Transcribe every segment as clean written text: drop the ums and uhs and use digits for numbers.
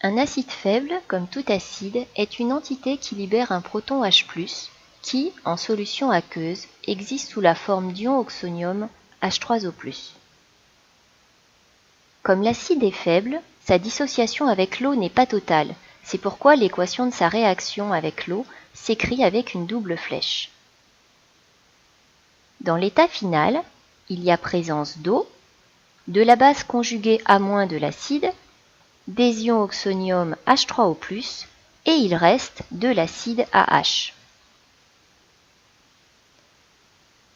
Un acide faible, comme tout acide, est une entité qui libère un proton H+, qui, en solution aqueuse, existe sous la forme d'ion oxonium H3O+. Comme l'acide est faible, sa dissociation avec l'eau n'est pas totale, c'est pourquoi l'équation de sa réaction avec l'eau s'écrit avec une double flèche. Dans l'état final, il y a présence d'eau, de la base conjuguée à- de l'acide, des ions oxonium H3O+, et il reste de l'acide AH.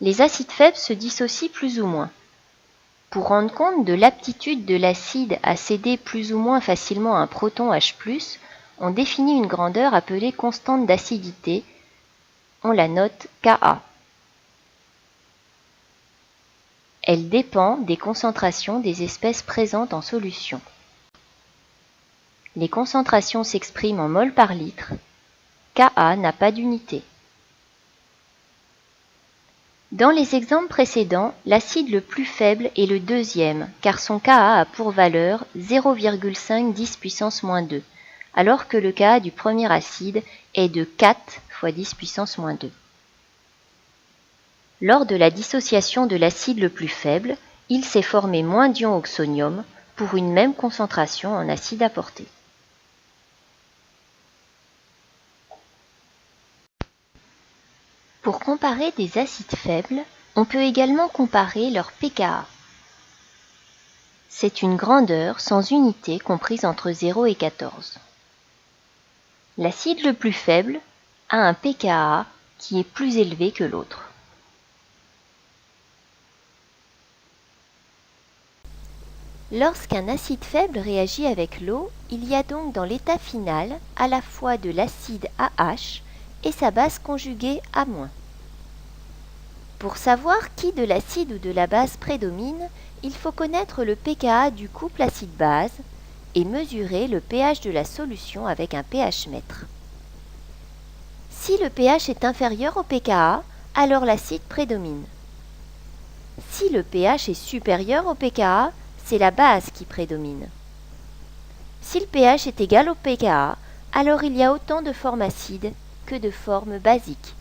Les acides faibles se dissocient plus ou moins. Pour rendre compte de l'aptitude de l'acide à céder plus ou moins facilement un proton H+, on définit une grandeur appelée constante d'acidité, on la note Ka. Elle dépend des concentrations des espèces présentes en solution. Les concentrations s'expriment en mol par litre. Ka n'a pas d'unité. Dans les exemples précédents, l'acide le plus faible est le deuxième, car son Ka a pour valeur 0,5 10 puissance moins 2, alors que le Ka du premier acide est de 4 fois 10 puissance moins 2. Lors de la dissociation de l'acide le plus faible, il s'est formé moins d'ion oxonium pour une même concentration en acide apporté. Pour comparer des acides faibles, on peut également comparer leur pKa. C'est une grandeur sans unité comprise entre 0 et 14. L'acide le plus faible a un pKa qui est plus élevé que l'autre. Lorsqu'un acide faible réagit avec l'eau, il y a donc dans l'état final à la fois de l'acide AH et sa base conjuguée A-. Pour savoir qui de l'acide ou de la base prédomine, il faut connaître le pKa du couple acide-base et mesurer le pH de la solution avec un pH-mètre. Si le pH est inférieur au pKa, alors l'acide prédomine. Si le pH est supérieur au pKa, c'est la base qui prédomine. Si le pH est égal au pKa, alors il y a autant de formes acides que de formes basiques.